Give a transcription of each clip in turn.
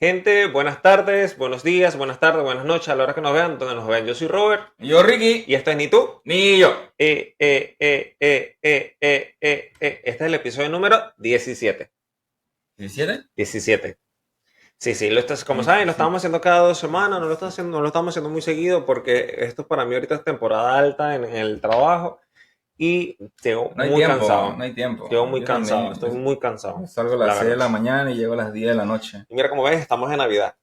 Gente, buenas tardes, buenos días, buenas tardes, buenas noches, a la hora que nos vean, donde nos vean. Yo soy Robert Yo, Ricky, y esto es Ni tú. ni yo. Este es el episodio número 17. 17. 17. Sí, sí, como saben, lo estamos 17. haciendo cada 2 semanas, no lo estamos haciendo muy seguido porque esto para mí ahorita es temporada alta en el trabajo y llego No hay muy tiempo, no cansado. hay tiempo. Llego muy Yo cansado, también. estoy muy Yo cansado, salgo a la las 6 de verdad. la mañana y llego a las 10 de la noche. Y mira, como ves, estamos en Navidad.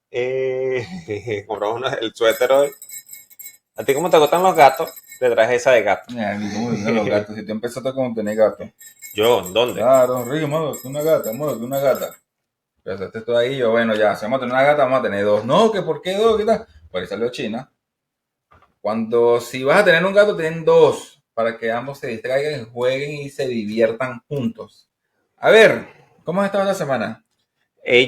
Compramos el suéter hoy. ¿A ti cómo te gustan los gatos? Te traje esa de gato. Ni cómo viven los gatos. Si tú empezaste como tener gato. ¿Yo? ¿Dónde? Claro, Ricky, móvete una gata. Empezaste tú ahí, yo, bueno, ya, si vamos a tener una gata, vamos a tener dos. No, que por qué dos, ¿qué tal? Por ahí salió China. Si vas a tener un gato, ten dos. Para que ambos se distraigan, jueguen y se diviertan juntos. A ver, ¿cómo has estado esta semana?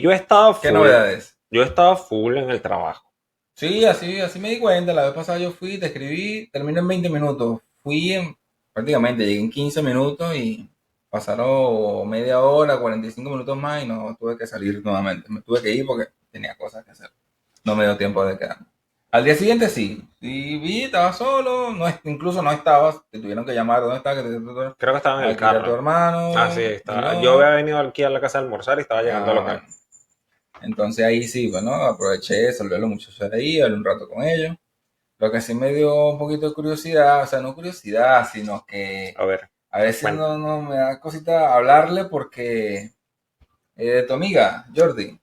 Yo he estado ¿Qué full. novedades? Yo he estado full en el trabajo. Sí, así me di cuenta. La vez pasada yo fui, te escribí, terminé en 20 minutos. Prácticamente, llegué en 15 minutos y pasaron media hora, 45 minutos más y no tuve que salir nuevamente. Me tuve que ir porque tenía cosas que hacer. No me dio tiempo de quedarme. Al día siguiente sí vi, estaba solo, no, incluso no estabas, te tuvieron que llamar, ¿dónde está? Creo que estaba en el Aquí está tu carro. Ah, sí, hermano, y estaba. Yo no. había venido aquí a la casa a almorzar y estaba llegando al Ah, local. entonces ahí sí, bueno, aproveché, saludé a los muchachos de ahí, hablé un rato con ellos. Lo que sí me dio un poquito de curiosidad, o sea, no curiosidad, sino que A ver, a veces cuenta. no me da cosita hablarle porque de tu amiga, Jordi,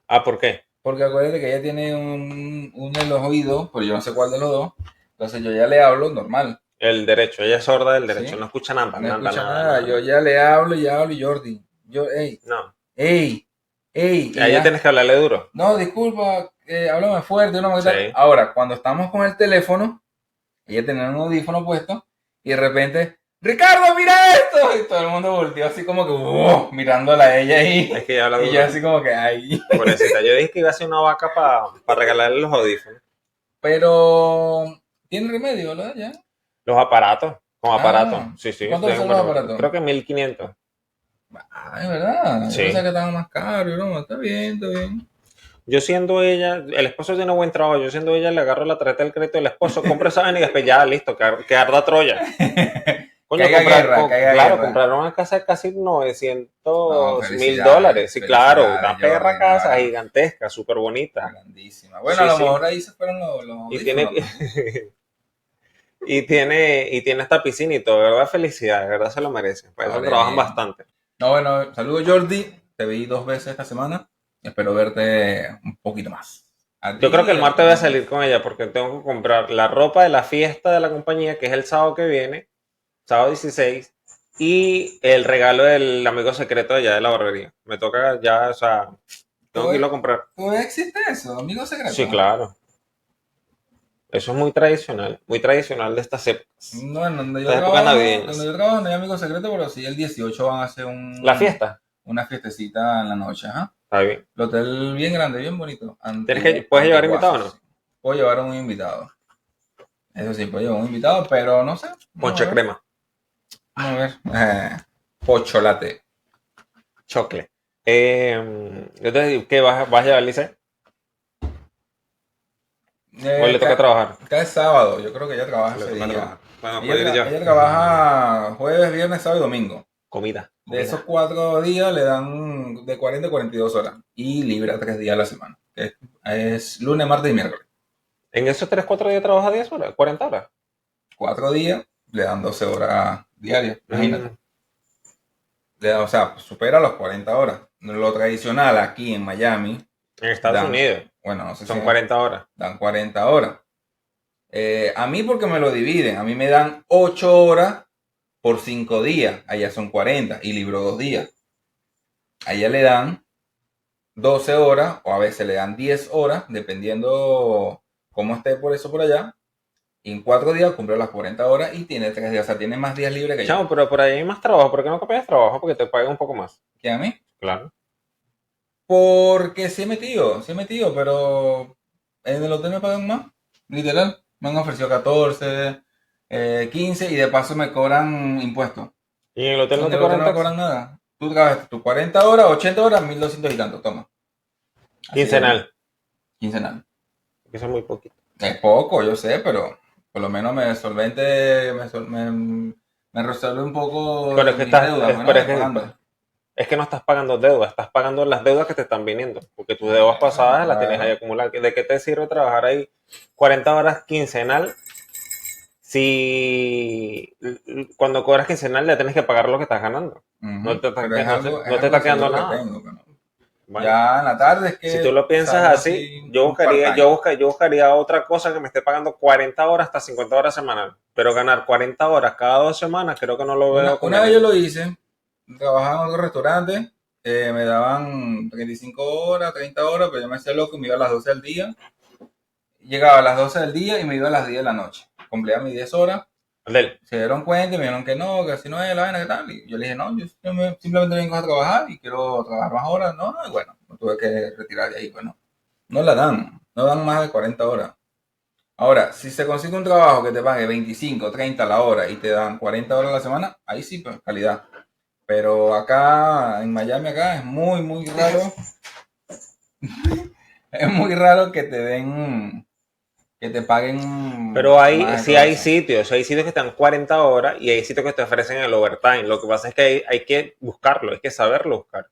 Ah, ¿por qué? porque acuérdate que ella tiene un de los oídos, pero yo no sé cuál de los dos, entonces yo ya le hablo normal, El derecho. Ella es sorda del derecho. No ¿sí? escucha nada, No nada, escucha nada, nada, nada, yo nada. ya le hablo y Jordi, yo, No. ey, y A ella ya, tienes que hablarle duro. no, disculpa, háblame fuerte, una Sí. tal. Ahora, cuando estamos con el teléfono, ella tenía un audífono puesto y de repente, Ricardo, mira esto. Y todo el mundo volteó así como que, mirándola a ella Es ahí. que ella habla Y yo duro. así como que, ay. Pobrecita. Yo dije que iba a ser una vaca para regalarle los audífonos. Pero, ¿tiene remedio, verdad? Ya. Los aparatos. Con aparatos. Ah, Sí, sí. ¿y cuánto le Tienen salen los buenos. aparatos? Creo que 1500. Ah, es verdad. Yo pensaba Sí. que estaban más caros. No, está bien, está bien. Yo siendo ella, el esposo tiene buen trabajo, yo siendo ella le agarro la tarjeta del crédito del esposo, compro esa vaina y después ya, listo, que arda Troya. Coño, Caiga claro, guerra. compraron una casa de casi No, 900 mil felicidades, dólares. Sí, claro, felicidades, una perra Jordi. No, casa gigantesca, súper bonita. grandísima. Bueno, a Sí, lo sí. mejor ahí se fueron los Y tiene, audífonos, pues. y tiene esta piscina y todo, de verdad, felicidades, de verdad se lo merecen. Por eso Vale, trabajan bien. bastante. No, bueno, saludos Jordi. Te vi 2 veces esta semana. Espero verte un poquito más. A Yo creo ti que y el a martes tus voy a salir amigos. con ella porque tengo que comprar la ropa de la fiesta de la compañía, que es el sábado que viene, sábado 16, y el regalo del amigo secreto allá de la barbería. Me toca ya, o sea, tengo que irlo a comprar. ¿Todavía existe eso? Amigo Sí, secreto. claro. Eso es muy tradicional de estas épocas, No, en estas épocas donde navideñas. yo trabajo no hay amigo secreto, pero sí el 18 van a hacer La fiesta, una fiestecita en la noche, ajá. está bien. El hotel bien grande, bien bonito. ¿Puedes llevar invitado o Antiguazo, no? sí. Puedo llevar a un invitado. Eso sí, puedo llevar a un invitado, pero no sé. Vamos Ponche a ver. crema, Vamos a ver. Pocholate. chocle. Yo te digo, ¿qué vas a llevar, Lice? ¿O le toca trabajar? Cada sábado, yo creo que ella trabaja Le ese toca día. trabajar. Bueno, puedo ir yo. Ella trabaja jueves, viernes, sábado y domingo. Comida, De esos comida. 4 días le dan de 40 a 42 horas y libra 3 días a la semana. Que es lunes, martes y miércoles. En esos 3 4 días trabaja 10 horas, 40 horas. 4 días le dan 12 horas diarias, imagínate. Mm, O sea, supera los 40 horas. Lo tradicional aquí en Miami en Estados dan, Unidos bueno, no sé si son 40 horas. dan 40 horas. A mí porque me lo dividen, a mí me dan 8 horas por 5 días, allá son 40 y libro 2 días. Allá le dan 12 horas o a veces le dan 10 horas, dependiendo cómo esté por eso por allá. Y en 4 días cumple las 40 horas y tiene 3 días, o sea, tiene más días libres que yo. Chamo, pero por ahí hay más trabajo. ¿Por qué no copias trabajo? Porque te pagan un poco más. ¿Qué a mí? Claro. Porque sí he metido, pero en el hotel me pagan más, literal. Me han ofrecido 14, 15 y de paso me cobran impuestos. ¿Y en el hotel no En te el hotel cobran no me tax? cobran nada. Tú trabajas tus 40 horas, 80 horas, 1200 y tanto, toma. Así es, Quincenal, quincenal. que eso es muy poquito. Es poco, yo sé, pero por lo menos me resuelve un poco Pero de es que mis deudas, pero bueno, pagando. es que no estás pagando deudas, estás pagando las deudas que te están viniendo, porque tus deudas pasadas las tienes ahí Claro. acumuladas. ¿De qué te sirve trabajar ahí 40 horas quincenal si cuando cobras quincenal ya tienes que pagar lo que estás ganando? Ujú. Pero es No te algo está de quedando seguro que nada. tengo. Pero Bueno, ya en la tarde es si tú que lo piensas salgo así, así un yo buscaría otra cosa que me esté pagando 40 horas hasta 50 horas semanal. Pero ganar 40 horas cada 2 semanas creo que no lo veo Una vez yo conveniente. lo hice, trabajaba en otro restaurante, me daban 35 horas, 30 horas, pero yo me hacía loco y me iba a las 12 del día. Llegaba a las 12 del día y me iba a las 10 de la noche. Cumplía mis 10 horas, Abdel, se dieron cuenta y me dijeron que así no es la vaina, que tal. Y yo le dije, no, yo simplemente vengo a trabajar y quiero trabajar más horas. No, y bueno, me tuve que retirar de ahí. Bueno, no dan más de 40 horas. Ahora, si se consigue un trabajo que te pague 25, 30 la hora y te dan 40 horas a la semana, ahí sí, pues, calidad. Pero acá, en Miami, acá es muy raro. Es muy raro que te den, que te paguen pero más de sí todo eso. hay sitios que están 40 horas y hay sitios que te ofrecen el overtime. Lo que pasa es que hay que buscarlo, hay que saberlo buscar.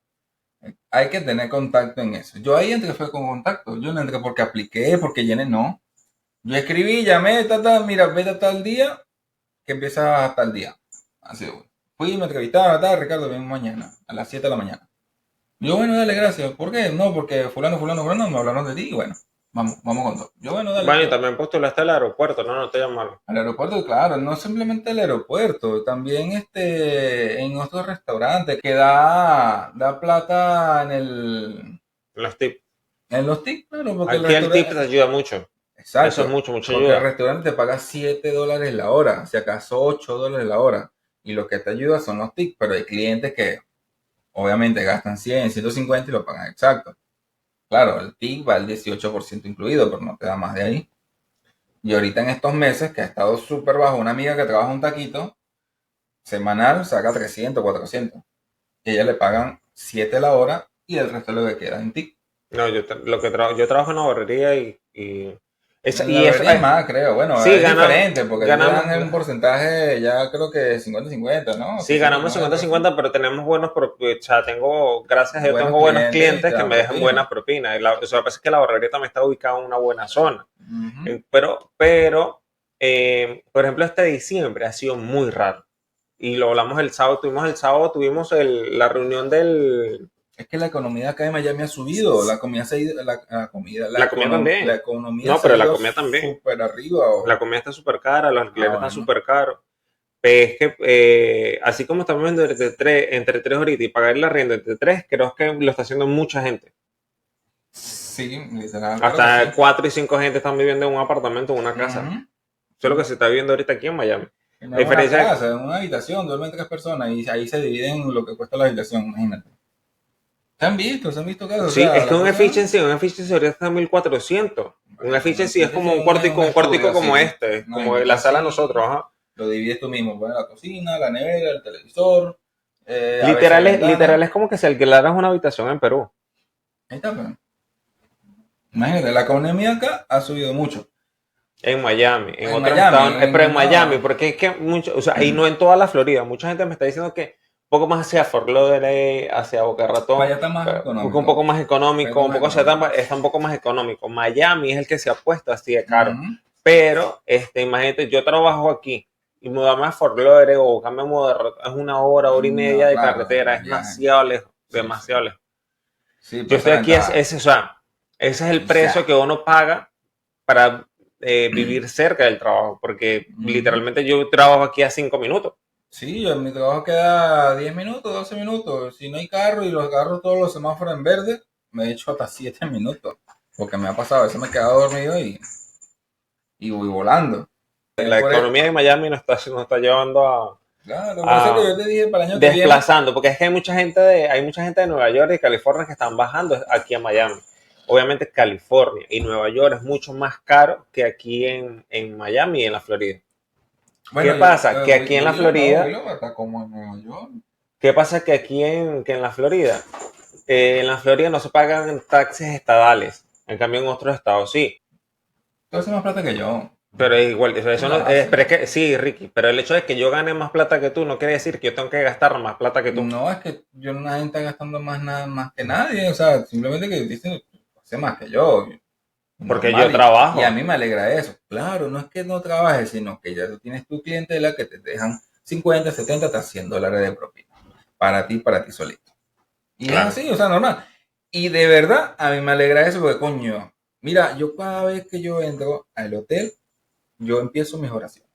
Hay que tener contacto en eso. Yo ahí entré fue con contacto. Yo no entré porque apliqué, porque llené, no. Yo escribí, llamé, mira, vete a tal día, que empieza hasta el día. Así, fui, me entrevistaron, Ricardo, ven mañana, a las 7 de la mañana. Yo, bueno, dale, gracias. ¿Por qué? No, porque fulano, me hablaron de ti y bueno, vamos con todo. Yo, bueno, dale, Bueno, y chévere. también postulaste al aeropuerto, no te llamaron. Al aeropuerto, claro, no simplemente el aeropuerto, también en otros restaurantes que da plata Los tips. en los tips, claro, porque el Aquí el tip restaurante, te ayuda mucho. Eso es exacto, mucha porque el ayuda. restaurante te paga $7 la hora, si acaso $8 la hora, y lo que te ayuda son los tips, pero hay clientes que obviamente gastan 100, 150 y lo pagan exacto. Claro, el tip va al 18% incluido, pero no te da más de ahí. Y ahorita en estos meses, que ha estado súper bajo, una amiga que trabaja un taquito, semanal saca 300, 400. Y ella le pagan 7 la hora y el resto lo que queda en tip. No, yo trabajo en una barrería En la y eso mayoría es más, creo. Bueno, sí, es diferente porque a ti te ganamos, dan un porcentaje ya creo que 50-50, ¿no? sí, 60 ganamos 50 50 así. cincuenta pero tenemos o sea, gracias a Dios Buenos tengo buenos clientes y clientes te que dan me dejan propina. buena propina. O sea, lo que pasa es que la barrería también está ubicada en una buena zona. Ujú. Por ejemplo, este diciembre ha sido muy raro. Y lo hablamos el sábado tuvimos la reunión Es que la economía acá de Miami ha subido, la comida se ha ido, la comida la también. economía No, se ha pero la ido comida también. súper arriba. La comida está súper cara, los alquileres están Bueno, súper caros. Es que así como estamos viendo entre tres ahorita y pagar el arriendo entre tres, creo que lo está haciendo mucha gente. sí, literal, creo que Hasta sí. 4 y 5 gente están viviendo en un apartamento o una casa. Ujú. Eso es lo que se está viviendo ahorita aquí en Miami. Y no La es una diferencia, casa, es una habitación, duermen 3 personas y ahí se dividen lo que cuesta la habitación, imagínate. Se han visto casos, o sí, sea, es que la cosa, un efficiency ahorita está en 1400. Un bueno, un efficiency es como edificio un un cuartico estudio como así, este, una como vainita la sala de nosotros. así, Ajá. lo divides tú mismo, pones la cocina, la nevera, el televisor, a veces hay Literal ventana, es como que si alquilaras una habitación en Perú. ahí está, pues. Imagínate, la economía acá ha subido mucho. En Miami, en En otros Miami, estados, pero en Miami, no, porque es que mucho, o sea, y no en toda la Florida, mucha gente me está diciendo que un poco más hacia Fort Lauderdale, hacia Boca para Ratón, allá está más porque un poco económico, más para allá económico, está un más poco hacia económico. Tampa, está un poco más económico. Miami es el que se ha puesto así de caro, Ujú. pero imagínate, yo trabajo aquí y mudarme a Fort Lauderdale o buscarme es una hora y media No, de claro, carretera, el es viaje, demasiado lejos, sí, sí, demasiado lejos. sí, Yo pero esa estoy es la aquí, ventaja. o sea, ese es el O sea, precio que uno paga para vivir cerca del trabajo, porque ujú. literalmente yo trabajo aquí a 5 minutos. Sí, en mi trabajo queda 10 minutos, 12 minutos. Si no hay carro y los carros todos los semáforos en verde, me he hecho hasta 7 minutos. Porque me ha pasado, a veces me he quedado dormido y voy volando. La Por e- economía de Miami nos está llevando claro, por eso que a yo te dije para el año que viene. desplazando, porque es que hay mucha gente de Nueva York y California que están bajando aquí a Miami. Obviamente California y Nueva York es mucho más caro que aquí en Miami y en la Florida. ¿Qué Bueno, pasa? Que aquí en la Willow no, Florida, Willow está como en Nueva York. ¿qué pasa? Que aquí que en la Florida En la Florida no se pagan taxes estadales, en cambio en otros estados sí. Tú haces más plata que yo. Pero es igual, eso Tú no, la haces. pero es que sí, Ricky, pero el hecho de que yo gane más plata que tú no quiere decir que yo tengo que gastar más plata que tú. No es que yo no nadie está gastando más nada más que nadie, o sea, simplemente que dicen, hace más que yo, Porque yo normal, y a trabajo. mí me alegra eso. Claro, no es que no trabajes, sino que ya tú tienes tu clientela que te dejan 50, 70, hasta $100 de propina. Para ti solito. Y es Claro. así, o sea, normal. Y de verdad, a mí me alegra eso porque, coño, mira, yo cada vez que yo entro al hotel, yo empiezo mis oraciones.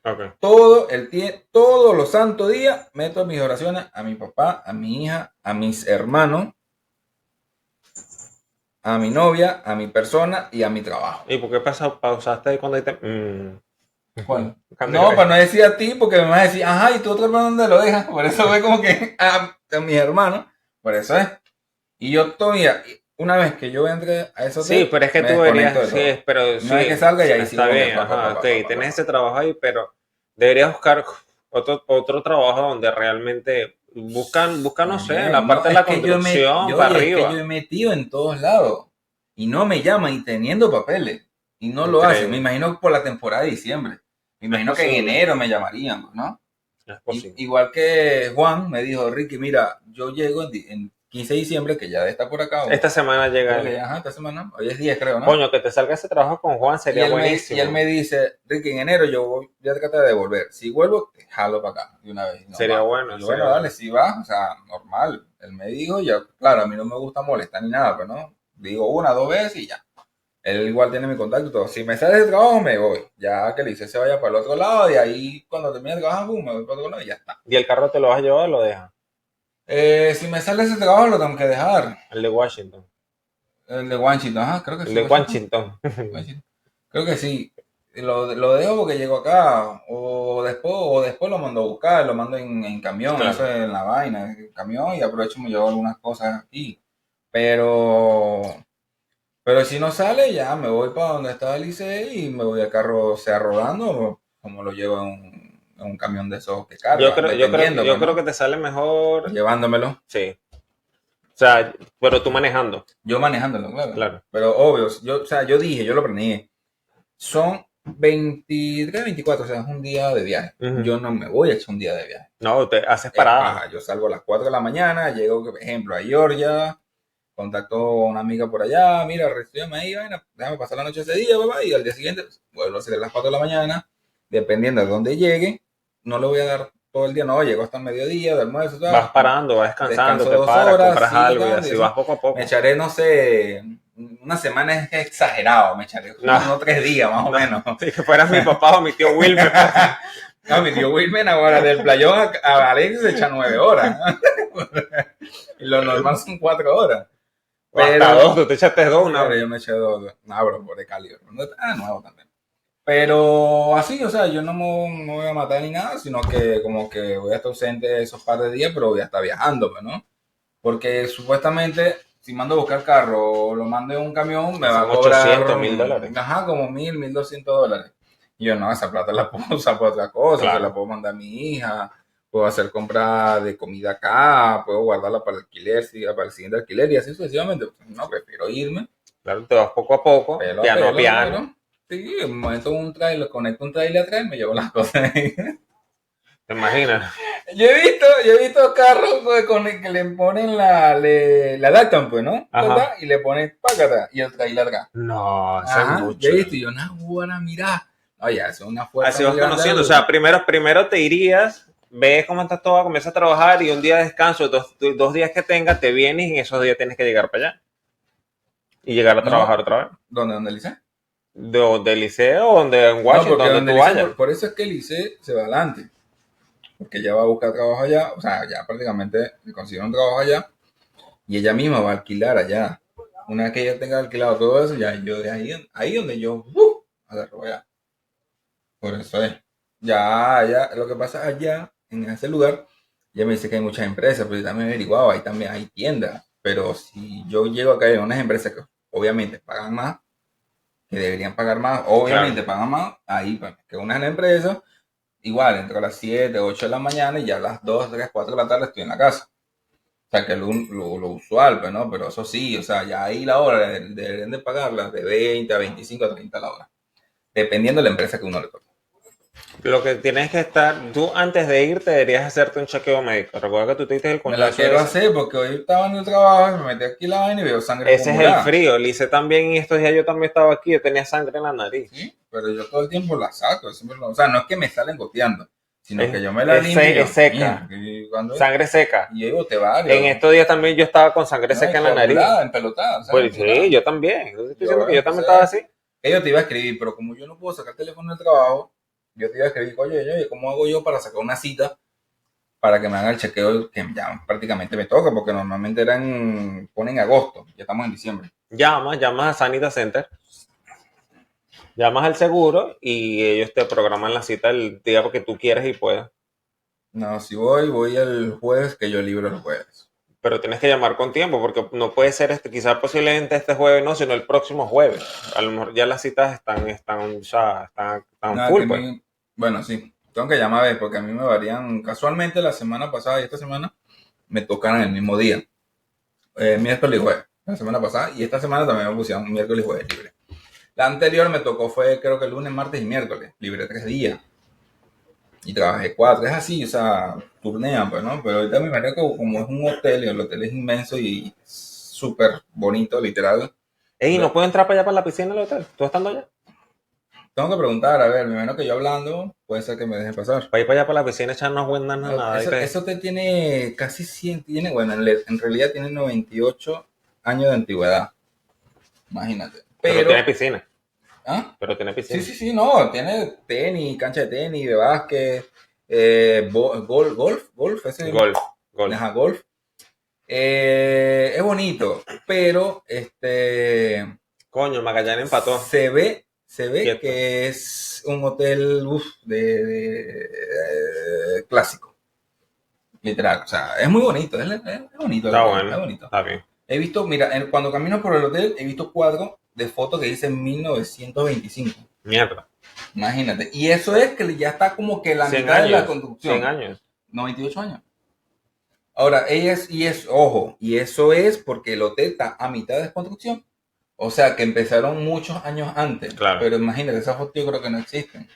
Ok. Todos los santos días meto mis oraciones a mi papá, a mi hija, a mis hermanos, a mi novia, a mi persona y a mi trabajo. ¿Y por qué pausaste ahí cuando dijiste? ¿Cuál? Cuando No, para no decir a ti, porque me vas a decir, ajá, ¿y tu otro hermano dónde lo dejas? Por eso ve como que a mis hermanos, por eso es. Y yo todavía, una vez que yo entre a ese Sí, hotel, pero es que me tú desconecto deberías, de todo. pero Una vez que sí, salga, y ahí sí está como que bien, ajá, ok, tienes pa. ese trabajo ahí, pero deberías buscar otro trabajo donde realmente busca, no sé, en la No, parte de es la que construcción, para oye, es que yo arriba. he metido en todos lados y no me llaman y teniendo papeles y no lo hacen. Me Increíble. imagino por la temporada de diciembre. Me Es imagino que en posible, enero me llamarían, ¿no? es posible. Igual que Juan me dijo, Ricky, mira, yo llego en 15 de diciembre, que ya está por acá, Esta semana llega creo que él. ya, ajá, esta semana, hoy es 10 creo, ¿no? Coño, que te salga ese trabajo con Juan Y sería y él buenísimo. me dice, Ricky, en enero yo voy, ya tratar de devolver. Si vuelvo, te jalo para acá de una vez y nos Sería vamos. bueno, Y yo, sería bueno, dale, bueno. si vas, o sea, normal. Él me dijo, ya, claro, a mí no me gusta molestar ni nada, pero no, digo una, dos veces y ya. Él igual tiene mi contacto y todo. Si me sale de trabajo, me voy. Ya que le hice se vaya para el otro lado, de ahí cuando termine el trabajo, me voy para el otro lado y ya está. ¿Y el carro te lo vas a llevar o lo dejas? Si me sale ese trabajo, lo tengo que dejar. El de Washington. El de Washington, ajá, creo que El sí, de Washington. Washington. Washington. Creo que sí. Lo dejo porque llego acá. O después lo mando a buscar, lo mando en camión, eso Claro. es en la vaina, en camión, y aprovecho y me llevo algunas cosas aquí. Pero, pero si no sale, ya me voy para donde está el ICE y me voy al carro, sea rodando, como lo llevo en un camión de esos que Yo carga, creo, yo creo, dependiendo, yo pues, creo que ¿no? te sale mejor. Llevándomelo. Sí. O sea, pero tú manejando. Yo manejándolo, claro. Claro. Pero obvio, yo, o sea, yo dije, yo lo planeé. Son 23, 24, o sea, es un día de viaje. Ujú. Yo no me voy a echar un día de viaje. No, te haces Es parada. paja, yo salgo a las 4 de la mañana, llego, por ejemplo, a Georgia, contacto a una amiga por allá, mira, recibeme ahí, vaina, déjame pasar la noche ese día, papá, y al día siguiente pues, vuelvo a salir a las 4 de la mañana, dependiendo de dónde llegue, no le voy a dar todo el día, no, llego hasta el mediodía, de almuerzo, Vas tal, parando, vas descansando, descanso te 2 paras, horas, compras sigo algo y dando, y así así. vas poco a Me poco. echaré, no sé, una semana es exagerado, me echaré No, unos 3 días más o no. menos. Si que fueras mi papá o mi tío Wilmer. No, mi tío Wilmen ahora del playón a Alex se echa 9 horas. Y lo normal son 4 horas. O hasta dos, Pero, tú te echaste dos, claro, una. yo me eché dos. No, bro, por el calibre. No está nuevo también. Pero así, o sea, yo no voy a matar ni nada, sino que como que voy a estar ausente esos par de días, pero voy a estar viajando, pues, ¿no? Porque supuestamente, si mando a buscar carro o lo mando en un camión, me va a Son cobrar, 800.000 dólares. ajá, como 1.200 dólares. Y yo no, esa plata la puedo usar por otra cosa, se la Claro. puedo mandar a mi hija, puedo hacer compra de comida acá, puedo guardarla para el alquiler, para el siguiente alquiler y así sucesivamente. No, prefiero irme, Claro, te vas poco a poco, pelo a piano a pelo, piano. claro. Sí, en un momento un trailer, conecto un trailer atrás y me llevo las cosas ahí. ¿Te imaginas? Yo he visto carros pues, con el que le ponen la adaptan, pues, ¿no? Ajá. Y le ponen págata y el trailer acá. No, eso es Ajá, yo mucho. he visto y yo, una buena mirada. Oye, es una fuerza Así muy vas grande. conociendo. O sea, primero te irías, ves cómo está todo, comienzas a trabajar y un día de descanso, dos días que tengas, te vienes y en esos días tienes que llegar para allá. Y llegar a No, trabajar otra vez. ¿dónde el liceo? Del liceo, donde en No, Washington, porque donde donde tú el liceo, vayas. por eso es que el liceo se va adelante. Porque ella va a buscar trabajo allá, o sea, ya prácticamente le consigue un trabajo allá y ella misma va a alquilar allá. Una vez que ella tenga alquilado todo eso, ya yo de ahí donde yo agarro allá. Por eso es. Ya, ya, lo que pasa allá, en ese lugar, ya me dice que hay muchas empresas, pero yo también he averiguado, ahí también hay tiendas. Pero si yo llego acá hay unas empresas que obviamente pagan más, que deberían pagar más, Claro. obviamente pagan más, ahí pues, que una empresa, igual, entro a las 7 8 de la mañana y ya a las 2 3 4 de la tarde estoy en la casa. O sea, que lo usual, pues, ¿no? Pero eso sí, o sea, ya ahí la hora deberían de pagarlas de 20 a 25 a 30 la hora, dependiendo de la empresa que uno le toque. Lo que tienes que estar, tú antes de irte deberías hacerte un chequeo médico. Recuerda que tú te diste el Me la coñazo quiero ese. hacer porque hoy estaba en el trabajo, me metí aquí la vaina y veo sangre Ese es el acumulada. frío. Le hice también y estos días yo también estaba aquí, yo tenía sangre en la nariz. Sí, pero yo todo el tiempo la saco. O sea, no es que me salen goteando, sino que yo me la limpio y Es yo, seca, y cuando sangre seca. y yo boté En varios, estos días también yo estaba con sangre ¿no? Y seca en la nariz. coagulada, empelotada, ¿sabes? Pues sí, Empelotada. yo también. Yo te estoy diciendo Yo que yo también estaba empecé, así. que yo te iba a escribir, pero como yo no puedo sacar el teléfono del trabajo, yo te iba a escribir, oye, ¿cómo hago yo para sacar una cita para que me hagan el chequeo que ya prácticamente me toca? Porque normalmente ponen agosto, ya estamos en diciembre. Llamas a Sanita Center, llamas al seguro y ellos te programan la cita el día porque tú quieres y puedes. No, si voy el jueves, que yo libro el jueves. Pero tienes que llamar con tiempo porque no puede ser quizás posiblemente este jueves no, sino el próximo jueves. A lo mejor ya las citas están Nada, full, pues. bueno, sí, tengo que llamar a ver, porque a mí me varían, casualmente la semana pasada y esta semana me tocan el mismo día, miércoles y jueves, la semana pasada, y esta semana también me pusieron miércoles y jueves libre. La anterior me tocó fue creo que lunes, martes y miércoles, libre 3 días, y trabajé 4, es así, o sea, turnean, pues, ¿no? Pero ahorita me imagino que como es un hotel y el hotel es inmenso y súper bonito, literal, Ey, ¿no puedo entrar para allá para la piscina del hotel? ¿Tú estando allá? tengo que preguntar, a ver, me imagino que yo hablando, puede ser que me dejen pasar. Para ir para allá para la piscina echarnos buenas No, nada. eso te tiene casi 100, tiene, bueno, en realidad tiene 98 años de antigüedad, imagínate. Pero tiene Pero, piscina. ¿ah? Pero tiene Sí, piscina. sí, sí, no, tiene tenis, cancha de tenis, de básquet, golf, ese, Golf. Golf. ajá, golf. Es bonito, pero Coño, Magallanes empató. se ve Quieto. que es un hotel clásico. Literal, o sea, es muy bonito, es bonito el Está hotel, es bueno. bonito. Está bien. He visto, mira, cuando camino por el hotel, he visto cuadros de fotos que dicen 1925. Mierda. Imagínate. Y eso es que ya está como que la 100 mitad de la años. 100 construcción. años. 98 años. Ahora, ojo, y eso es porque el hotel está a mitad de construcción. O sea, que empezaron muchos años antes. Claro. Pero imagínate, esas fotos yo creo que no existen.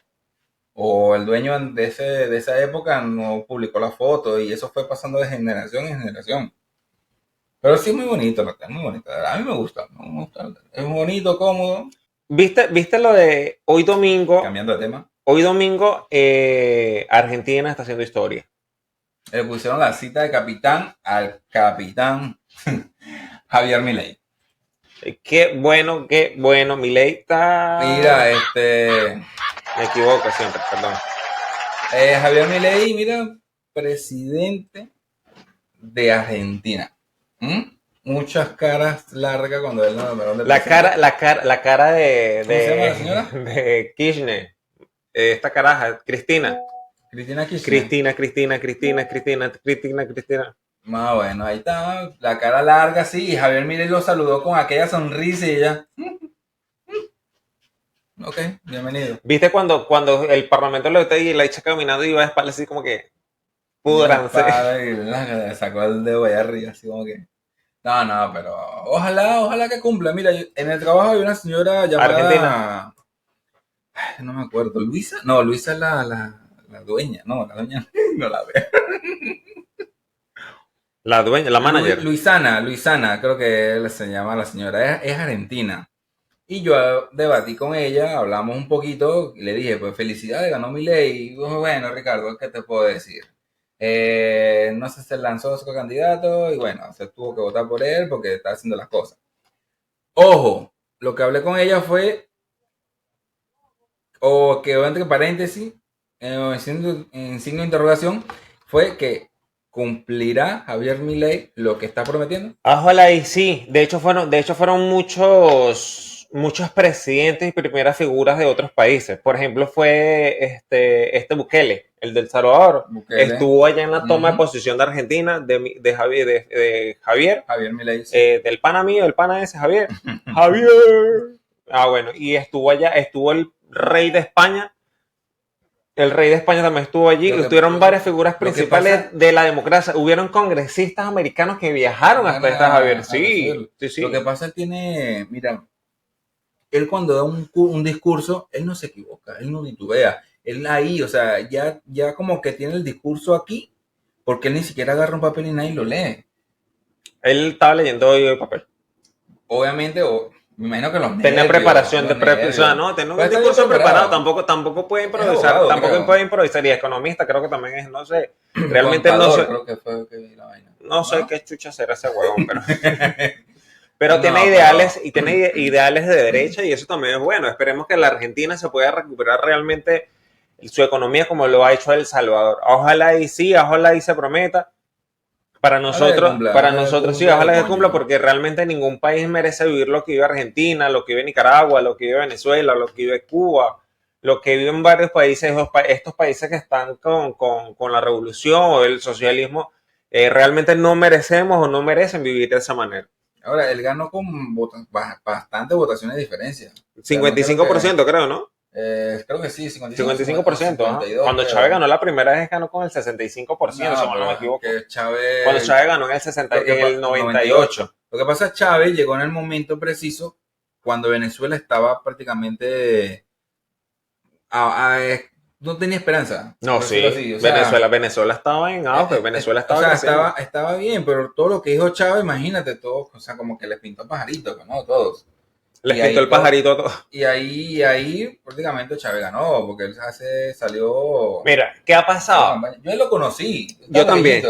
O el dueño de esa época no publicó la foto y eso fue pasando de generación en generación. Pero sí es muy bonito, es muy bonito. A mí me gusta. Es bonito, cómodo. ¿Viste lo de hoy domingo? Cambiando de tema. Hoy domingo Argentina está haciendo historia. Le pusieron la cita de capitán al capitán Javier Milei. Qué bueno, qué bueno. Milei está... Mira, Me equivoco siempre, perdón. Javier Milei, mira, presidente de Argentina. ¿Mm? Muchas caras largas cuando él nombraron de presidente. La cara ¿Cómo se llama la señora? de Kirchner. Esta caraja, Cristina. Cristina Kirchner. Cristina. Ah, bueno, ahí está, la cara larga, sí, y Javier Milei lo saludó con aquella sonrisa y ella. Ok, bienvenido. ¿Viste cuando el Parlamento lo está y la echa caminando y va de espalda así como que Dio la pudranse? espada y le sacó el dedo allá arriba, así como que. No, pero ojalá que cumpla. Mira, en el trabajo hay una señora Argentina. llamada. Ay, no me acuerdo, Luisa. No, Luisa es la dueña. No, la dueña no la veo. La dueña, la manager. Luisana, creo que se llama la señora. Es argentina. Y yo debatí con ella, hablamos un poquito, y le dije, pues felicidades, ganó mi ley. Y dijo, bueno, Ricardo, ¿qué te puedo decir? No sé, se lanzó su candidato y bueno, se tuvo que votar por él porque está haciendo las cosas. Ojo, lo que hablé con ella fue, o quedó entre paréntesis, en signo de interrogación, fue que cumplirá Javier Milei lo que está prometiendo. Ojalá y sí. De hecho fueron muchos presidentes y primeras figuras de otros países. Por ejemplo, fue este Bukele, el del Salvador. Bukele. Estuvo allá en la toma de Ujú. posición de Argentina, de Javier, Javier Milei, sí. del pana mío, el pana ese, Javier. Javier. Ah, bueno, y estuvo allá, estuvo el rey de España, El rey de España también estuvo allí. Tuvieron varias figuras principales de la democracia. Hubieron congresistas americanos que viajaron hasta esta, Javier. Sí, sí, sí. Lo que pasa es que tiene, mira, él cuando da un discurso, él no se equivoca, él no titubea. Él ahí, o sea, ya como que tiene el discurso aquí, porque él ni siquiera agarra un papel y nadie lo lee. Él estaba leyendo hoy el papel. Obviamente, me imagino que los nervios. Tenía preparación de preparación, ¿no? Tenía un discurso preparado, tampoco puede improvisar, abogado, tampoco creo. puede improvisar. Y economista creo que también es, no sé, realmente contador, no sé. Creo que fue que vi la vaina. No sé qué chucha será ese huevón, pero no, tiene ideales y tiene ideales de derecha y eso también es bueno. Esperemos que la Argentina se pueda recuperar realmente su economía como lo ha hecho El Salvador. Ojalá y sí, ojalá y se prometa. Para nosotros, sí, ojalá que cumpla, porque realmente ningún país merece vivir lo que vive Argentina, lo que vive Nicaragua, lo que vive Venezuela, lo que vive Cuba, lo que viven varios países, estos países que están con la revolución o el socialismo, realmente no merecemos o no merecen vivir de esa manera. Ahora, él ganó con bastantes votaciones de diferencia. 55% creo, ¿no? Creo que sí, 55%. 52, cuando Chávez ganó la primera vez, ganó con el 65%, si no me equivoco. Cuando Chávez ganó en el 98. Lo que pasa es que Chávez llegó en el momento preciso cuando Venezuela estaba prácticamente no tenía esperanza. No, sí. Así, Venezuela estaba en auge. Venezuela estaba estaba bien, pero todo lo que dijo Chávez, imagínate, todo, o sea, como que les pintó pajaritos, ¿no? Todos. Les pintó el pajarito todo. Y ahí prácticamente Chávez ganó, porque él salió. Mira, ¿qué ha pasado? Yo lo conocí. Yo también.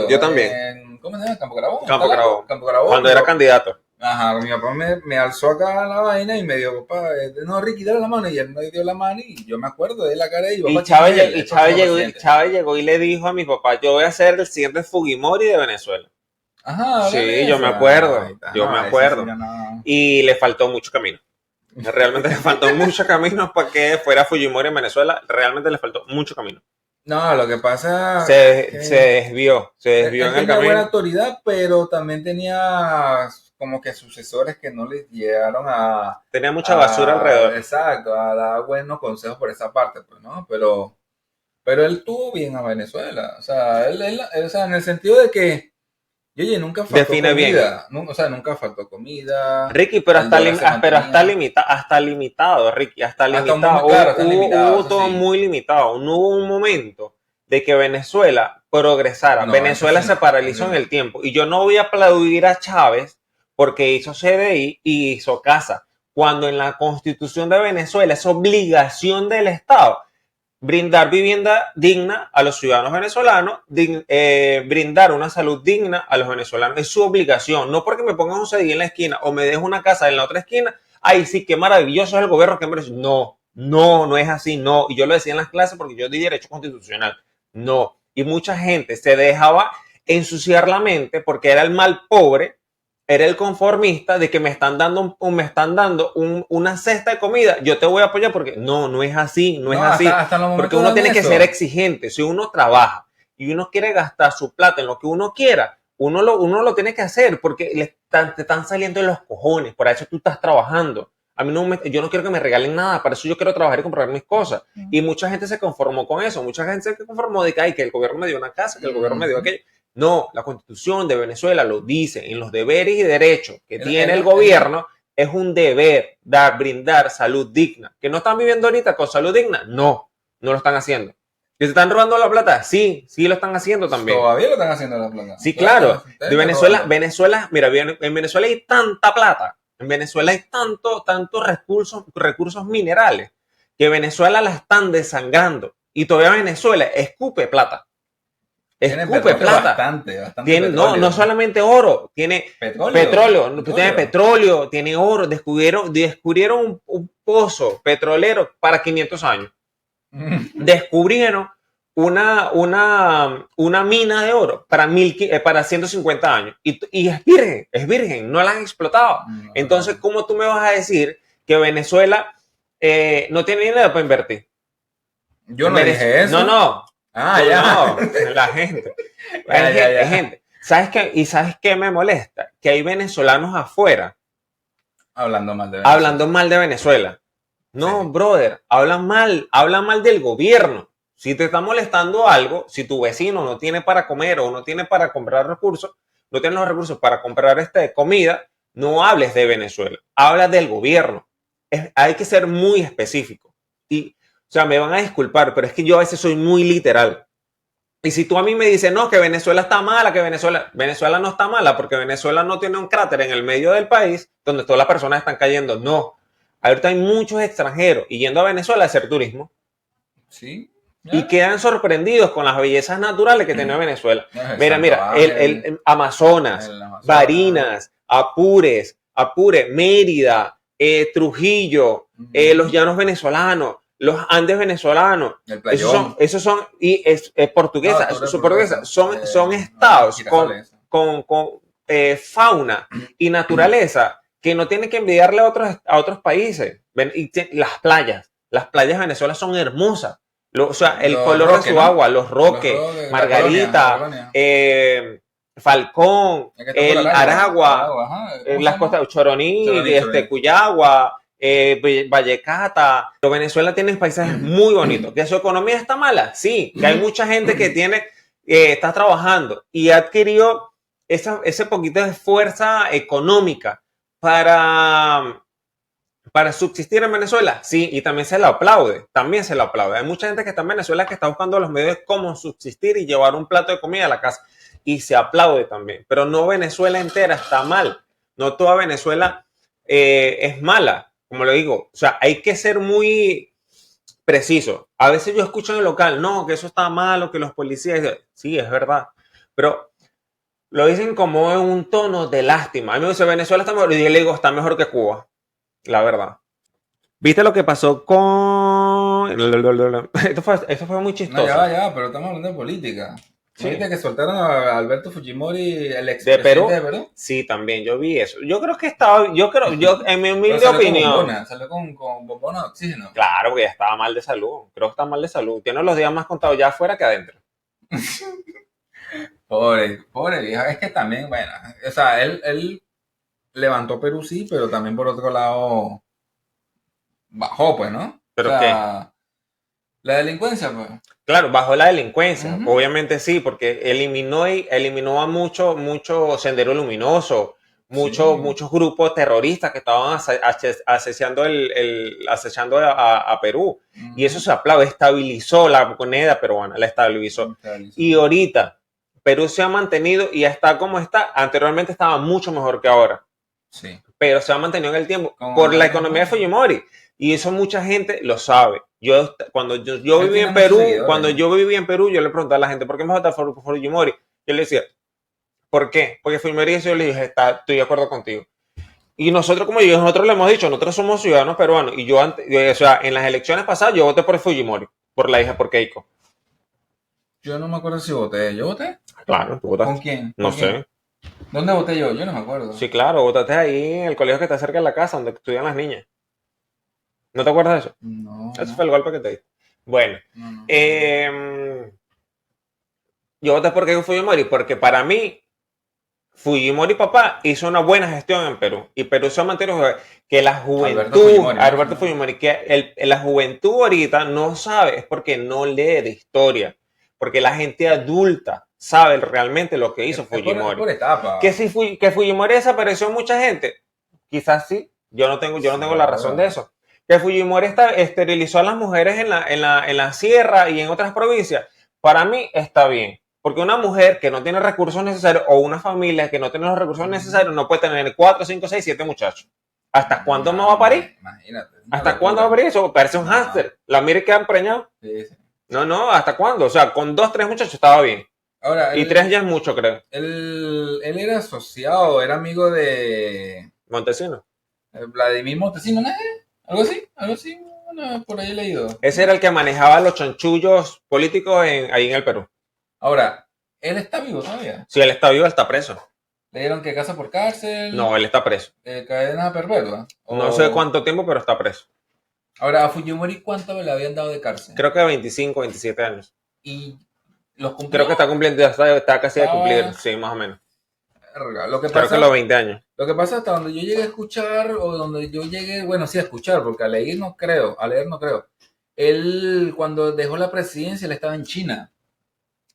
¿Cómo se llama? Campo Grabón. Campo Grabón. Cuando era candidato. Ajá, mi papá me alzó acá la vaina y me dijo, papá, no, Ricky, dale la mano. Y él me dio la mano y yo me acuerdo de la cara de papá. Chávez llegó y le dijo a mi papá, yo voy a ser el siguiente Fujimori de Venezuela. Ajá, sí, yo me acuerdo. Y le faltó mucho camino. Realmente le faltó mucho camino para que fuera Fujimori en Venezuela. Realmente le faltó mucho camino. No, lo que pasa se desvió en el camino. Tenía buena autoridad, pero también tenía como que sucesores que no les llegaron a... Tenía mucha basura alrededor. Exacto, a dar buenos consejos por esa parte, pues, ¿no? Pero él tuvo bien a Venezuela. O sea, o sea, en el sentido de que oye, nunca faltó comida. Nunca faltó comida. Ricky, pero hasta limitado, Ricky, hasta limitado. Hubo todo muy limitado. No hubo un momento de que Venezuela progresara. Venezuela se paralizó en el tiempo. Y yo no voy a aplaudir a Chávez porque hizo CDI y hizo casa. Cuando en la Constitución de Venezuela es obligación del Estado brindar vivienda digna a los ciudadanos venezolanos, brindar una salud digna a los venezolanos. Es su obligación. No porque me pongan un CDI en la esquina o me dejo una casa en la otra esquina. Ay, sí, qué maravilloso es el gobierno que merece. No es así, no. Y yo lo decía en las clases porque yo di derecho constitucional. No. Y mucha gente se dejaba ensuciar la mente porque era el mal pobre, era el conformista de que me están dando una cesta de comida, yo te voy a apoyar porque no es así, no es así. Porque uno tiene que ser exigente. Si uno trabaja y uno quiere gastar su plata en lo que uno quiera, uno lo tiene que hacer porque te están saliendo de los cojones, para eso tú estás trabajando. A mí yo no quiero que me regalen nada, para eso yo quiero trabajar y comprar mis cosas. Y mucha gente se conformó con eso, mucha gente se conformó de que el gobierno me dio una casa, que el gobierno me dio aquello. No, la Constitución de Venezuela lo dice, en los deberes y derechos que tiene el gobierno, es un deber brindar salud digna. ¿Que no están viviendo ahorita con salud digna? No lo están haciendo. ¿Que se están robando la plata? Sí lo están haciendo también. Todavía lo están haciendo la plata. Sí, claro. De Venezuela, mira, en Venezuela hay tanta plata, en Venezuela hay tantos recursos minerales, que Venezuela la están desangrando y todavía Venezuela escupe plata. Escupe plata. Bastante tiene, no solamente oro, tiene petróleo. Tiene petróleo, tiene oro. Descubrieron un pozo petrolero para 500 años. Descubrieron una mina de oro para 150 años. Y es virgen, no la han explotado. Entonces, ¿cómo tú me vas a decir que Venezuela no tiene dinero para invertir? Yo no dije eso. No. Ya. La gente. Hay gente. ¿Sabes qué me molesta? Que hay venezolanos afuera hablando mal de Venezuela. No, sí. Brother, hablan mal del gobierno. Si te está molestando algo, si tu vecino no tiene para comer o no tiene para comprar recursos, no tiene los recursos para comprar comida, no hables de Venezuela, habla del gobierno. Hay que ser muy específico. Y, o sea, me van a disculpar, pero es que yo a veces soy muy literal. Y si tú a mí me dices, no, que Venezuela está mala, que Venezuela no está mala, porque Venezuela no tiene un cráter en el medio del país donde todas las personas están cayendo. No. Ahorita hay muchos extranjeros y yendo a Venezuela a hacer turismo. Sí. Y ¿Ya? quedan sorprendidos con las bellezas naturales que tiene Venezuela. No, el Mira, Santo mira, Ángel, el Amazonas, el Amazonas. Barinas, Apure, Mérida, Trujillo, los llanos venezolanos, los Andes venezolanos. El Playón. Y es No, portuguesa, Octubre portuguesa, Portuguesa. son No, estados Girasales. con fauna y naturaleza que no tienen que envidiarle a otros países. Las playas de Venezuela son hermosas. O sea, el Los color de Roques, su ¿no? agua, los Los Roques, Roques, la colonia, la Margarita, colonia. Falcón, Es que está por el Aragua, Aragua, ajá. ¿Cómo se las llama? costas, Choroní, Choroní. Cuyagua, Vallecata. Pero Venezuela tiene paisajes muy bonitos. ¿Que su economía está mala? Sí, que hay mucha gente que está trabajando y ha adquirido ese poquito de fuerza económica para subsistir en Venezuela, sí, y también se lo aplaude, Hay mucha gente que está en Venezuela que está buscando los medios de cómo subsistir y llevar un plato de comida a la casa, y se aplaude también, pero no Venezuela entera está mal, no toda Venezuela es mala, como le digo, o sea, hay que ser muy preciso. A veces yo escucho en el local, no, que eso está malo, que los policías, sí, es verdad, pero lo dicen como en un tono de lástima. A mí me dice, Venezuela está mejor, y yo le digo, está mejor que Cuba, la verdad. ¿Viste lo que pasó con... Esto fue muy No, chistoso. ya, pero estamos hablando de política. ¿No Sí. viste que soltaron a Alberto Fujimori, el ¿De expresidente Perú? de Perú? Sí, también yo vi eso. Yo creo que en mi Pero humilde salió con opinión, bombona, salió con bombona de oxígeno. claro, porque ya estaba mal de salud. Creo que está mal de salud. Tiene los días más contados ya afuera que adentro. Pobre vieja. Es que también, bueno, o sea, él levantó Perú sí, pero también por otro lado bajó, pues, ¿no? O ¿Pero qué? sea, la delincuencia, pues. Claro, bajo la delincuencia, Ujú. obviamente sí, porque eliminó a mucho sendero luminoso, Sí. muchos grupos terroristas que estaban acechando a Perú. Y eso Ujú. se aplaude, estabilizó la moneda peruana, la estabilizó. Neutralizó. Y ahorita Perú se ha mantenido y está como está. Anteriormente estaba mucho mejor que ahora, Sí. pero se ha mantenido en el tiempo Con por la Menem, economía de ¿no? Fujimori. Y eso mucha gente lo sabe. Yo Él viví tiene en muchos Perú, seguidores. yo le preguntaba a la gente, ¿por qué me votas por Fujimori? Yo le decía, ¿por qué? Porque Fujimori, yo le dije, estoy de acuerdo contigo. Y nosotros, nosotros le hemos dicho, nosotros somos ciudadanos peruanos. Y o sea, en las elecciones pasadas yo voté por Fujimori, por Keiko. Yo no me acuerdo si voté. ¿Yo voté? Claro, tú ¿Con votaste. quién? No ¿Por quién? sé. ¿Dónde voté yo? Yo no me acuerdo. Sí, claro, votaste ahí en el colegio que está cerca de la casa, donde estudian las niñas. ¿No te acuerdas de eso? No, Ese fue no. el golpe que te di. Bueno, No, no. eh, yo voté por Keiko Fujimori porque para mí Fujimori papá hizo una buena gestión en Perú y Perú se ha mantenido que la Alberto juventud, Fujimori, ¿no? Alberto Fujimori, la juventud ahorita no sabe, es porque no lee de historia, porque la gente adulta sabe realmente lo que hizo Es Fujimori. por Que etapa. si que Fujimori desapareció mucha gente, quizás sí, yo no Sí, tengo la razón de claro. eso. Que Fujimori esterilizó a las mujeres en la sierra y en otras provincias, para mí está bien. Porque una mujer que no tiene recursos necesarios o una familia que no tiene los recursos necesarios no puede tener 4, 5, 6, 7 muchachos. ¿Hasta cuándo no va a parir? Imagínate, es una ¿Hasta cuándo va a locura. parir eso? Parece un No, hámster. La mire que han preñado. sí, sí. No, no, ¿hasta cuándo? O sea, con 2, 3 muchachos estaba bien. Ahora, Y 3 ya es mucho, creo. él era asociado, era amigo de Montesino. Vladimir Montesino, ¿no? Algo así, bueno, por ahí he leído. Ese era el que manejaba los chanchullos políticos ahí en el Perú. Ahora, él está vivo todavía. Si él está vivo, él está preso. Le dieron que casa por cárcel, No, él está preso. cadena perpetua. No sé cuánto tiempo, pero está preso. Ahora, a Fujimori, ¿cuánto le habían dado de cárcel? Creo que 25, 27 años. ¿Y los cumplió? Creo que está cumpliendo, está casi de cumplir, Estaba- sí, más o menos. Verga. Lo que Creo que pasa, los 20 años. lo que pasa hasta donde yo llegué a escuchar, o donde yo llegué, bueno, sí a escuchar, porque a leer no creo, él cuando dejó la presidencia, él estaba en China.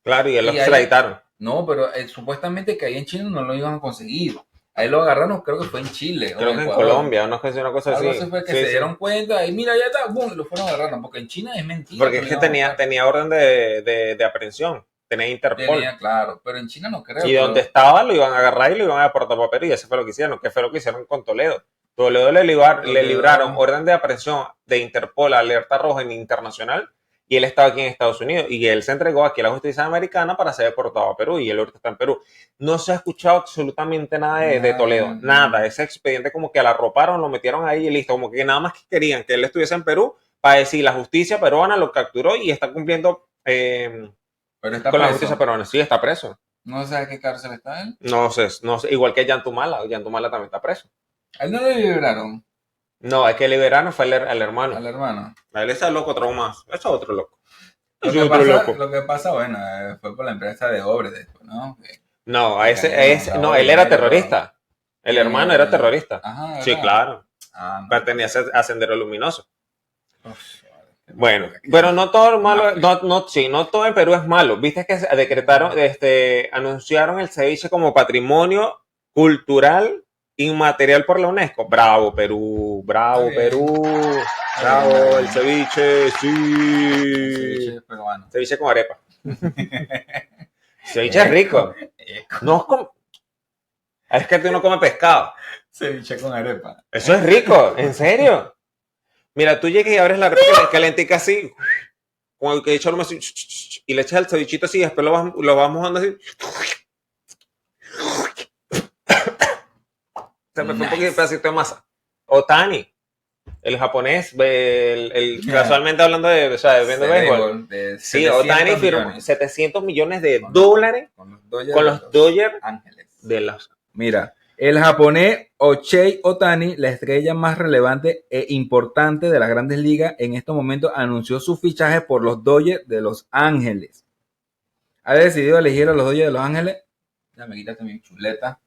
Claro, y él lo Y ahí, extraditaron. no, pero supuestamente que ahí en China no lo iban a conseguir. Ahí lo agarraron, creo que fue en Chile o Creo en que en Ecuador. Colombia, una cosa Algo así. así fue que Sí, se sí. dieron cuenta y mira, ya está, boom, y lo fueron agarrando. Porque en China es mentira Porque que es lo que iban a buscar. tenía orden de aprehensión, tenía Interpol. Tenía, claro, pero en China no creo Y que donde lo... estaba lo iban a agarrar y lo iban a deportar para Perú, y eso fue lo que hicieron, que fue lo que hicieron con Toledo. Toledo le libraron Toledo, orden de aprehensión de Interpol, alerta roja en internacional, y él estaba aquí en Estados Unidos, y él se entregó aquí a la justicia americana para ser deportado a Perú, y él ahorita está en Perú. No se ha escuchado absolutamente nada de Toledo, nada. Ese expediente como que la arroparon, lo metieron ahí y listo, como que nada más que querían que él estuviese en Perú para decir la justicia peruana lo capturó y está cumpliendo pero está con la justicia preso. peruana. Sí, está preso. No sé a qué cárcel está él. No sé, no sé, igual que Yantumala también está preso. A él no lo liberaron, No, es que liberaron fue al hermano. al hermano. A él ese loco otro más. Ese es otro loco. Ese es otro loco. Lo que pasa, bueno, fue por la empresa de Obre después, ¿no? No, Que cayeron, no, lavado de él era dinero y todo. terrorista. El hermano era terrorista. Ajá, Sí, ¿verdad? claro. Ah, no. Pertenecía a Sendero Luminoso. Uf, Bueno, qué pero no todo es malo, mafia. sí, no todo en Perú es malo. Viste que se decretaron, anunciaron el ceviche como patrimonio cultural inmaterial por la UNESCO. Bravo, Perú, bravo, Está bien. Perú, Está bravo, bien, está el bien. ceviche, El sí. ceviche peruano. Ceviche con arepa. Ceviche es rico. No es como, es que tú no comes pescado. Ceviche con arepa. Eso es rico, en serio. Mira, tú llegas y abres la arepa calentica así, con el que he hecho lo más así, y le echas el cevichito así, y después lo vas mojando así. Se me fue un poquito de pedacito de masa. Otani, el japonés, casualmente hablando de, o sea, de béisbol. Sí, Otani firmó 700 millones de dólares con los Dodgers Ángeles. de los... Mira, el japonés Ochei Otani, la estrella más relevante e importante de las grandes ligas, en estos momentos anunció su fichaje por los Dodgers de Los Ángeles. Ha decidido elegir a los Dodgers de Los Ángeles. Ya me quitaste mi chuleta.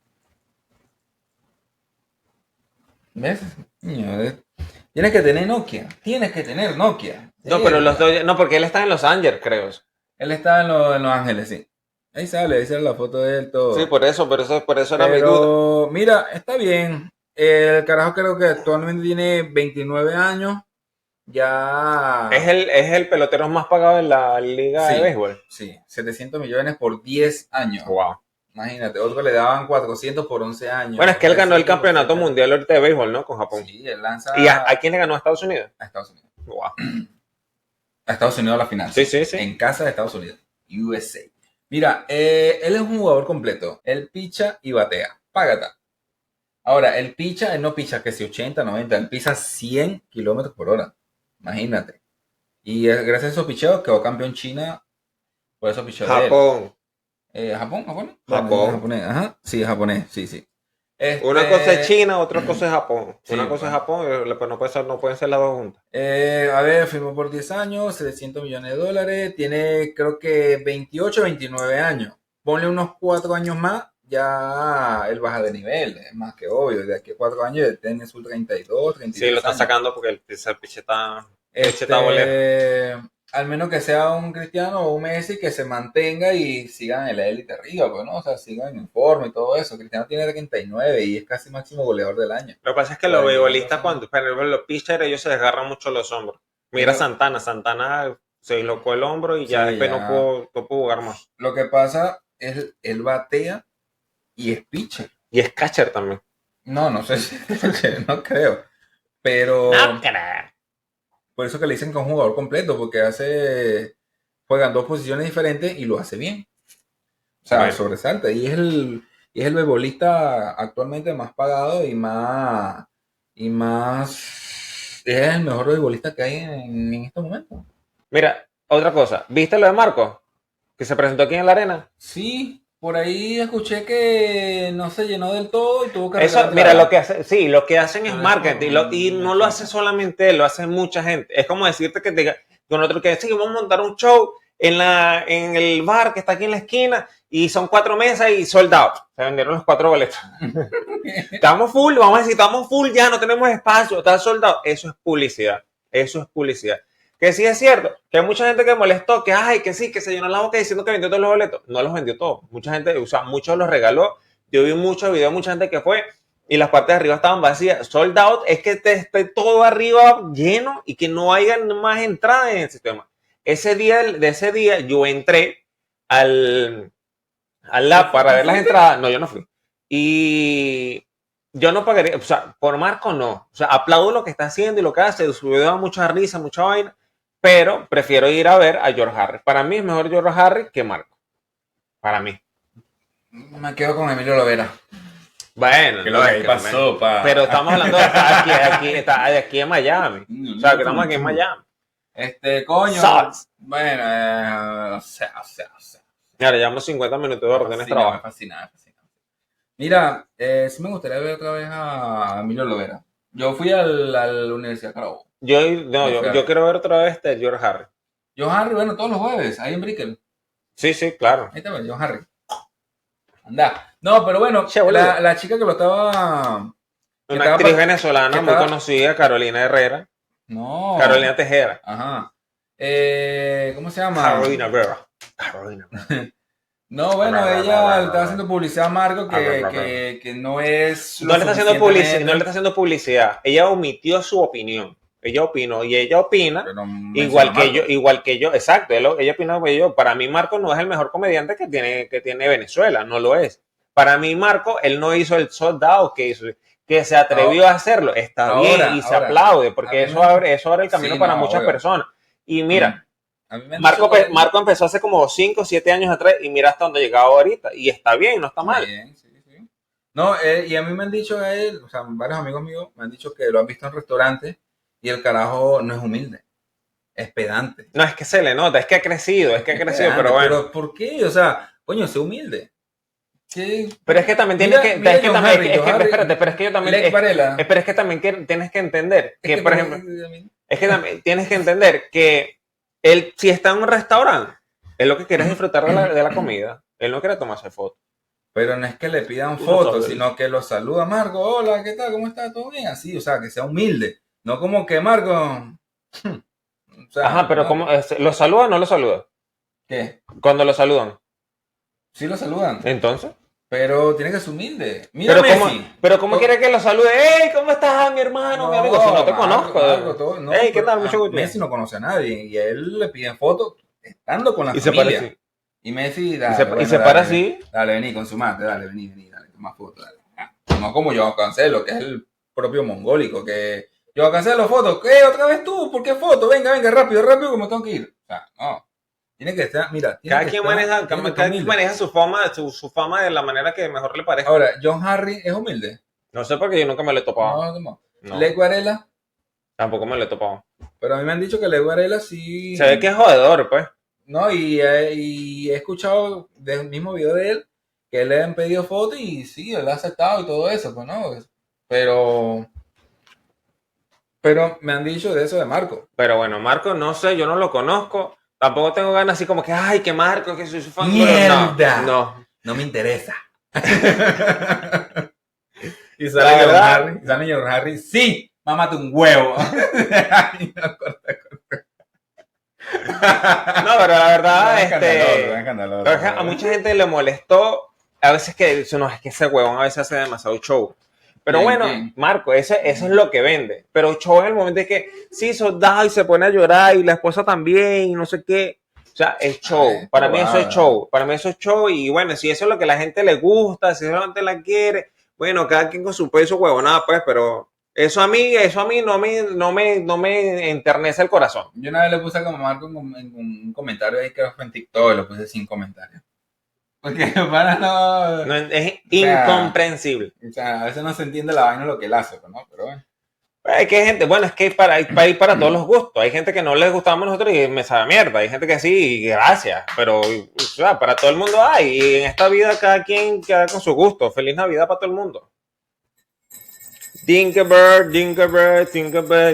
¿Ves? Tienes que tener Nokia. Tienes que tener Nokia. No, pero los Dodgers, no, porque él está en Los Ángeles, creo. Él está en Los Ángeles, sí. Ahí sale la foto de él todo. Sí, por eso era mi duda. Pero mira, está bien. El carajo creo que actualmente tiene 29 años. Ya. Es el pelotero más pagado de la liga de béisbol. Sí, 700 millones por 10 años. Wow. Imagínate, otro le daban 400 por 11 años. Bueno, es que él ganó el campeonato mundial ahorita de béisbol, ¿no? Con Japón. Sí, él lanza. ¿Y a quién le ganó? ¿A Estados Unidos? A Estados Unidos. Wow. A Estados Unidos a la final. Sí, sí, sí. En casa de Estados Unidos. USA. Mira, él es un jugador completo. Él picha y batea. Págata. Ahora, él no picha que si 80, 90, él pisa 100 kilómetros por hora. Imagínate. Y gracias a esos picheos quedó campeón China por esos picheos. Japón. ¿Japón? ¿Japonés? Japón. Japonés. Ajá. Sí, japonés. Sí, sí. Una cosa es China, otra cosa es Japón. Sí, una cosa es Japón, pues no pueden ser las dos juntas. A ver, firmó por 10 años, 700 millones de dólares. Tiene creo que 28, 29 años. Ponle unos 4 años más, ya él baja de nivel. Es más que obvio. De aquí a 4 años él tiene su 32, 33 Sí, lo están años. sacando porque el piche está bolero. Al menos que sea un Cristiano o un Messi que se mantenga y sigan en la élite arriba, pues, ¿no? O sea, sigan en forma y todo eso. Cristiano tiene 39 y es casi máximo goleador del año. Lo que pasa es que los beisbolistas, cuando los pitchers, ellos se desgarran mucho los hombros. Mira Santana se dislocó el hombro y ya después no pudo jugar más. Lo que pasa es él batea y es pitcher. Y es catcher también. No sé si no creo. Pero no creo. Por eso que le dicen que es un jugador completo, porque juegan dos posiciones diferentes y lo hace bien. O sea, sobresalta. Y es el beisbolista actualmente más pagado y más es el mejor beisbolista que hay en este momento. Mira, otra cosa. ¿Viste lo de Marco? Que se presentó aquí en la arena. Sí, por ahí escuché que no se llenó del todo y tuvo que... Eso, mira, lo que hacen es marketing y no lo hace solamente él, lo hace mucha gente. Es como decirte que con otro que sí, vamos a montar un show en el bar que está aquí en la esquina y son 4 mesas y sold out. Se vendieron los 4 boletos. Estamos full, vamos a decir, estamos full ya, no tenemos espacio, está sold out. Eso es publicidad. Que sí es cierto, que hay mucha gente que molestó, que ay, que sí, que se llenó la boca diciendo que vendió todos los boletos. No los vendió todos. Mucha gente, o sea, muchos los regaló. Yo vi muchos videos, mucha gente que fue y las partes de arriba estaban vacías. Sold out es que esté todo arriba lleno y que no haya más entrada en el sistema. Ese día yo entré al lab para ver las entradas. No, yo no fui. Y yo no pagaría, o sea, por Marco no. O sea, aplaudo lo que está haciendo y lo que hace. Su video da mucha risa, mucha vaina. Pero prefiero ir a ver a George Harris. Para mí es mejor George Harris que Marco. Para mí. Me quedo con Emilio Lovera. Bueno, que lo que pasó, pa. Pero estamos hablando de aquí en Miami. O sea, que estamos aquí en Miami. Coño. Sucks. Bueno, o sea. Mira, llevamos 50 minutos de orden de trabajo. Me fascina. Mira, sí me gustaría ver otra vez a Emilio Lovera. Yo fui a la Universidad de Carabobo. Yo quiero ver otra vez este George Harris. George Harris, bueno, todos los jueves, ahí en Brickell. Sí, claro. Ahí está, George Harris. Anda. No, pero bueno, la chica que lo estaba... Una actriz venezolana muy conocida, Carolina Herrera. No. Carolina Tejera. Ajá. ¿Cómo se llama? Carolina Herrera. No, bueno, ella le estaba haciendo publicidad a Marco que no es... No le está haciendo publicidad. Ella omitió su opinión. Ella opinó y ella opina igual que yo. Exacto, ella opina como yo. Para mí Marco no es el mejor comediante que tiene Venezuela, no lo es. Para mí Marco, él no hizo el sold out que se atrevió a hacerlo. Está bien y se aplaude porque eso abre el camino para muchas personas. Y mira, Marco empezó hace como 5 o 7 años atrás y mira hasta dónde ha llegado ahorita. Y está bien, no está mal. Bien, sí. No, y a mí me han dicho o sea, varios amigos míos me han dicho que lo han visto en restaurantes y el carajo no es humilde, es pedante. No, es que se le nota, es que ha crecido, pedante, pero bueno. Pero ¿por qué? O sea, coño, sé humilde. ¿Qué? Pero es que también tienes que... Pero es que también tienes que entender que, por ejemplo... Es que también tienes que entender que él, si está en un restaurante, él lo que quiere es disfrutar de la comida. Él no quiere tomarse fotos. Pero no es que le pidan fotos, sino que lo saluda Marco. Hola, ¿qué tal? ¿Cómo está? ¿Todo bien? Así, o sea, que sea humilde. No como que Marco... O sea, ajá, pero ¿cómo? ¿Lo saluda o no lo saluda? ¿Qué? Cuando lo saludan. Sí lo saludan. Entonces. Pero tiene que ser humilde. Mira Messi. ¿Cómo quiere que lo salude? ¡Ey! ¿Cómo estás, mi hermano, mi amigo? Si no te conozco. ¡Ey! ¿Qué tal? Mucho gusto. Messi no conoce a nadie y a él le piden fotos estando con la familia. Así. Y Messi, se para así. Dale, vení, consumate, dale, toma foto, dale. No como Joao Cancelo, que es el propio mongólico, que Joao Cancelo, foto, ¿qué? ¿Otra vez tú? ¿Por qué foto? Venga, rápido, que me tengo que ir. O sea, no. Tiene que estar, mira. Cada quien maneja su fama de la manera que mejor le parezca. Ahora, John Harry es humilde. No sé porque yo nunca me lo he topado. No. Lech Varela. Tampoco me lo he topado. Pero a mí me han dicho que Lech Varela sí. Se ve que es jodedor, pues. No, y he escuchado del mismo video de él que le han pedido fotos y sí, él ha aceptado y todo eso, pues no. Pero me han dicho de eso de Marco. Pero bueno, Marco, no sé, yo no lo conozco. Tampoco tengo ganas así como que, ay, que Marco, que soy su fan. ¡Mierda! No me interesa. Y sale John Harry. ¡Sí! Mámate un huevo. No, pero la verdad, a mucha gente le molestó. A veces que no, es que ese huevón a veces hace demasiado show. Pero bien. Marco, eso es lo que vende. Pero show en el momento de que sí, soldado y se pone a llorar y la esposa también y no sé qué. O sea, es show. Para mí eso es show. Y bueno, si eso es lo que a la gente le gusta, si eso la gente la quiere, bueno, cada quien con su peso, huevonada, pues, pero eso a mí no me enternece el corazón. Yo una vez le puse como Marco en un comentario ahí que fue en TikTok, le puse 5 comentarios. Porque para no es incomprensible. O sea, a veces no se entiende la vaina lo que él hace, ¿no? Pero bueno. Hay que gente, bueno, es que hay para todos los gustos. Hay gente que no les gustamos a nosotros y me sabe mierda. Hay gente que sí, gracias. Pero, o sea, para todo el mundo hay. Y en esta vida cada quien queda con su gusto. Feliz Navidad para todo el mundo. Dinkerbird,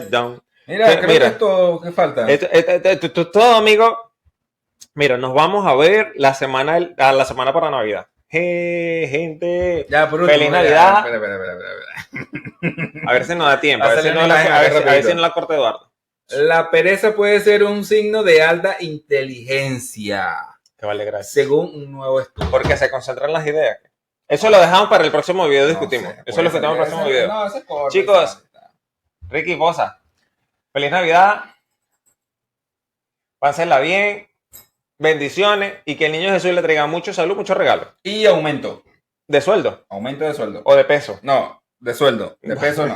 down. Mira, creo que esto, ¿qué falta? Esto todo, amigo. Mira, nos vamos a ver la semana para Navidad. Gente. Ya, por último. Feliz Navidad. Espera. A ver si nos da tiempo. A ver si no la corta Eduardo. La pereza puede ser un signo de alta inteligencia, Que vale, gracias. según un nuevo estudio. Porque se concentran las ideas. Eso lo dejamos para el próximo video, discutimos. No sé, Eso lo puede discutimos en el ser. próximo video. No, ese es corto. Chicos, Ricky Poza, feliz Navidad, pásenla bien, bendiciones y que el niño Jesús le traiga mucho salud, muchos regalos. Y aumento. De sueldo Aumento de sueldo. o de peso. No, de sueldo. De peso no.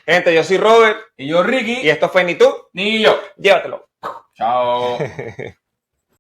Gente, yo soy Robert Y yo, Ricky. y esto fue Ni tú, Ni yo. llévatelo. Chao.